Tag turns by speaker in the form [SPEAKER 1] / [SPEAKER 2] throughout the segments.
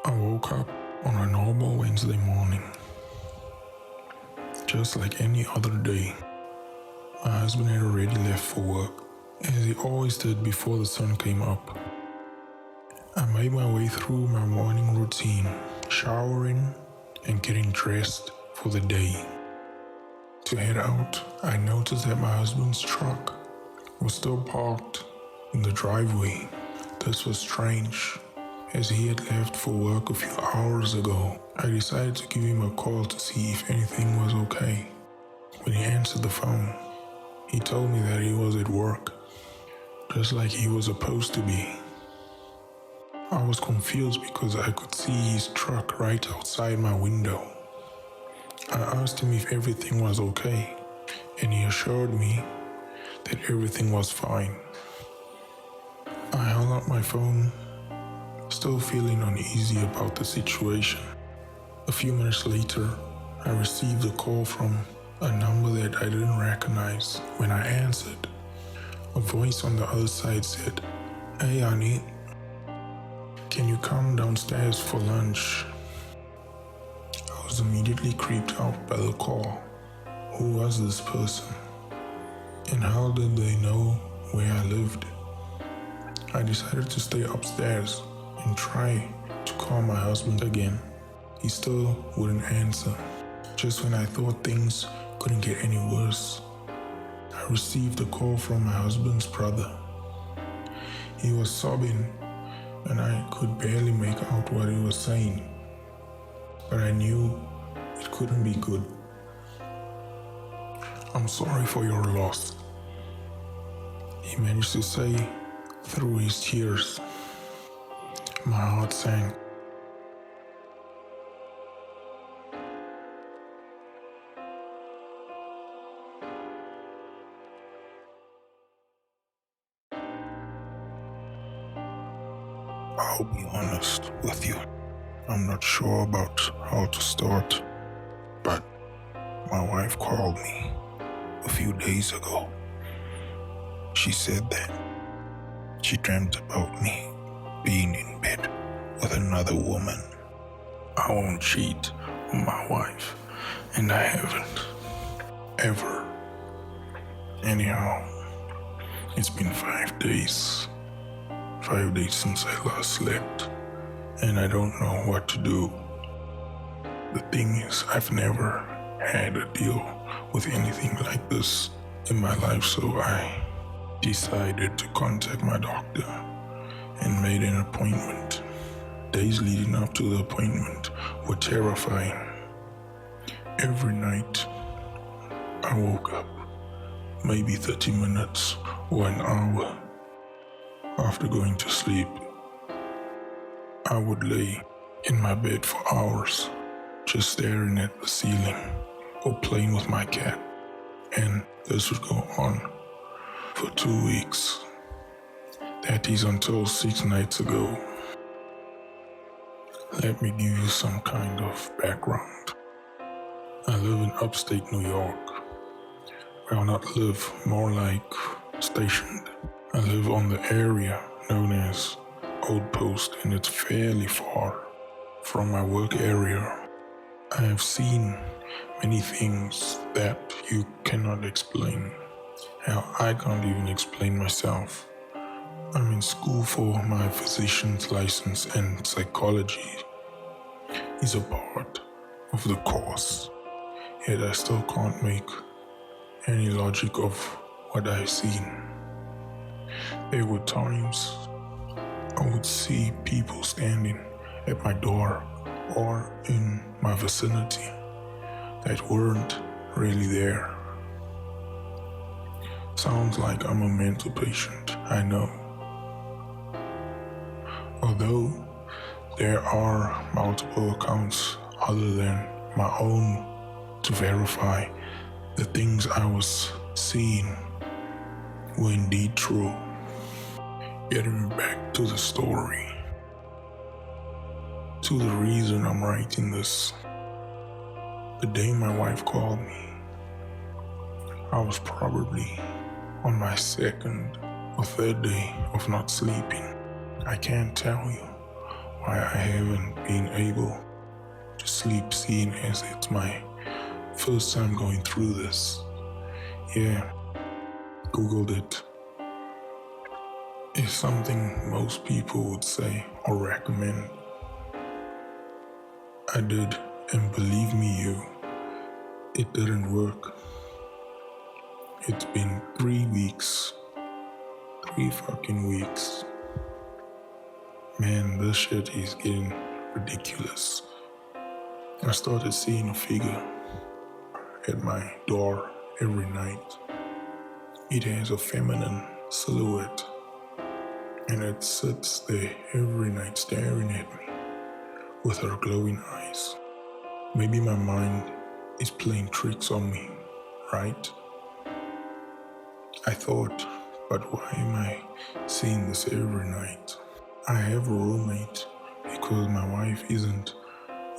[SPEAKER 1] I woke up on a normal Wednesday morning, just like any other day. My husband had already left for work, as he always did before the sun came up. I made my way through my morning routine, showering and getting dressed for the day. To head out, I noticed that my husband's truck was still parked in the driveway. This was strange, as he had left for work a few hours ago. I decided to give him a call to see if anything was okay. When he answered the phone, he told me that he was at work, just like he was supposed to be. I was confused because I could see his truck right outside my window. I asked him if everything was okay, and he assured me that everything was fine. I hung up my phone, still feeling uneasy about the situation. A few minutes later, I received a call from a number that I didn't recognize. When I answered, a voice on the other side said, "Hey honey, can you come downstairs for lunch?" I was immediately creeped out by the call. Who was this person? And how did they know where I lived? I decided to stay upstairs and try to call my husband again. He still wouldn't answer. Just when I thought things couldn't get any worse, I received a call from my husband's brother. He was sobbing and I could barely make out what he was saying, but I knew it couldn't be good. "I'm sorry for your loss," he managed to say through his tears. My heart sank. I'll be honest with you. I'm not sure about how to start, but my wife called me a few days ago. She said that she dreamt about me being in bed with another woman. I won't cheat on my wife, and I haven't, ever. Anyhow, it's been 5 days. 5 days since I last slept, and I don't know what to do. The thing is, I've never had a deal with anything like this in my life, so I decided to contact my doctor and made an appointment. Days leading up to the appointment were terrifying. Every night, I woke up maybe 30 minutes or an hour after going to sleep. I would lay in my bed for hours, just staring at the ceiling or playing with my cat, and this would go on for 2 weeks. That is until 6 nights ago. Let me give you some kind of background. I live in upstate New York. Well, not live, more like stationed. I live on the area known as Old Post, and it's fairly far from my work area. I have seen many things that you cannot explain. Hell, I can't even explain myself. I'm in school for my physician's license, and psychology is a part of the course. Yet I still can't make any logic of what I've seen. There were times I would see people standing at my door or in my vicinity that weren't really there. Sounds like I'm a mental patient, I know. Although there are multiple accounts other than my own to verify the things I was seeing were indeed true. Getting back to the story, to the reason I'm writing this. The day my wife called me, I was probably on my second or third day of not sleeping. I can't tell you why I haven't been able to sleep, seeing as it's my first time going through this. Yeah, Googled it. It's something most people would say or recommend. I did, and believe me, it didn't work. It's been 3 weeks. 3 fucking weeks. Man, this shit is getting ridiculous. I started seeing a figure at my door every night. It has a feminine silhouette, and it sits there every night staring at me with her glowing eyes. Maybe my mind is playing tricks on me, right? I thought, but why am I seeing this every night? I have a roommate because my wife isn't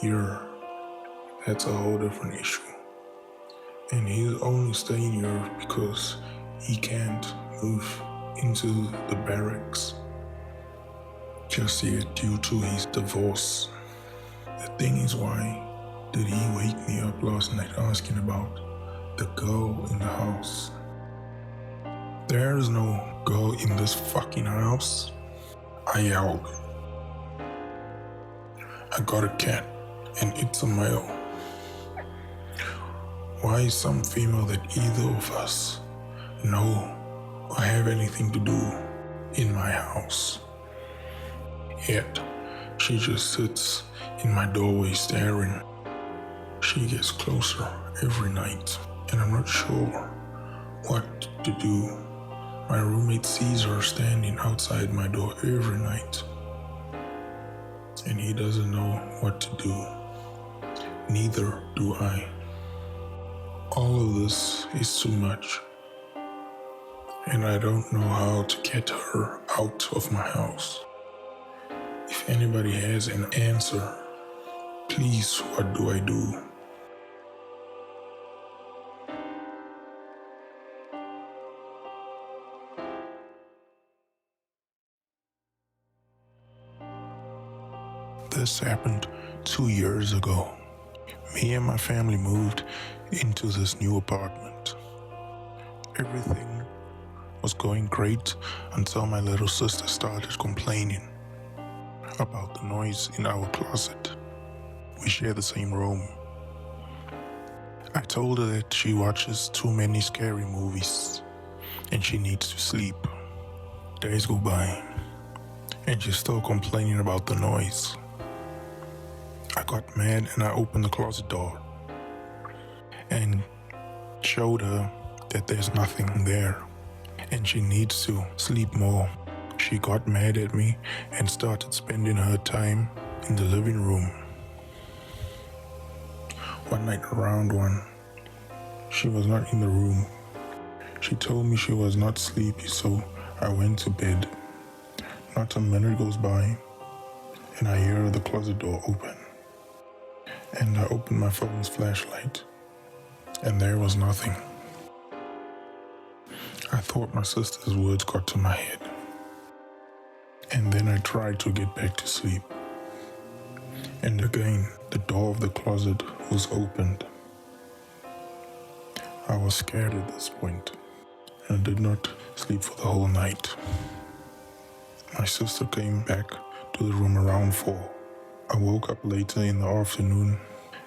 [SPEAKER 1] here. That's a whole different issue. And he's only staying here because he can't move into the barracks just yet due to his divorce. The thing is, why did he wake me up last night asking about the girl in the house? There is no girl in this fucking house, I yelled. I got a cat, and it's a male. Why is some female that either of us know or have anything to do in my house? Yet, she just sits in my doorway staring. She gets closer every night, and I'm not sure what to do. My roommate sees her standing outside my door every night, and he doesn't know what to do. Neither do I. All of this is too much, and I don't know how to get her out of my house. If anybody has an answer, please, what do I do? This happened 2 years ago. Me and my family moved into this new apartment. Everything was going great until my little sister started complaining about the noise in our closet. We share the same room. I told her that she watches too many scary movies and she needs to sleep. Days go by and she's still complaining about the noise. I got mad and I opened the closet door and showed her that there's nothing there and she needs to sleep more. She got mad at me and started spending her time in the living room. One night around 1, she was not in the room. She told me she was not sleepy, so I went to bed. Not a minute goes by and I hear the closet door open. And I opened my phone's flashlight, and there was nothing. I thought my sister's words got to my head. And then I tried to get back to sleep. And again, the door of the closet was opened. I was scared at this point, and I did not sleep for the whole night. My sister came back to the room around 4. I woke up later in the afternoon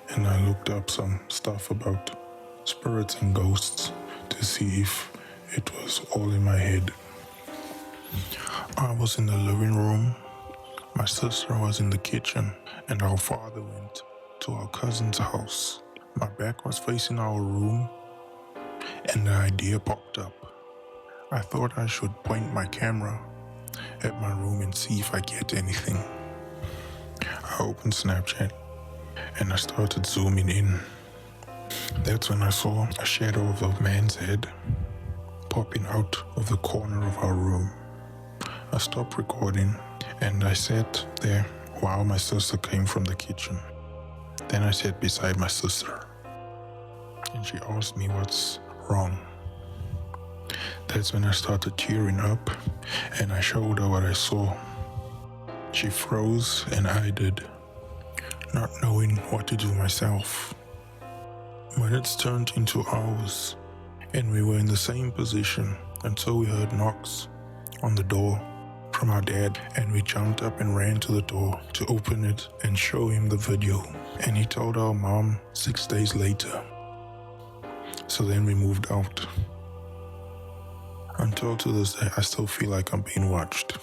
[SPEAKER 1] and I looked up some stuff about spirits and ghosts to see if it was all in my head. I was in the living room, my sister was in the kitchen, and our father went to our cousin's house. My back was facing our room and the idea popped up. I thought I should point my camera at my room and see if I get anything. I opened Snapchat and I started zooming in. That's when I saw a shadow of a man's head popping out of the corner of our room. I stopped recording and I sat there while my sister came from the kitchen. Then I sat beside my sister and she asked me what's wrong. That's when I started tearing up and I showed her what I saw. She froze and I did, not knowing what to do myself. Minutes turned into hours, and we were in the same position until we heard knocks on the door from our dad, and we jumped up and ran to the door to open it and show him the video, and he told our mom 6 days later. So then we moved out. Until to this day, I still feel like I'm being watched.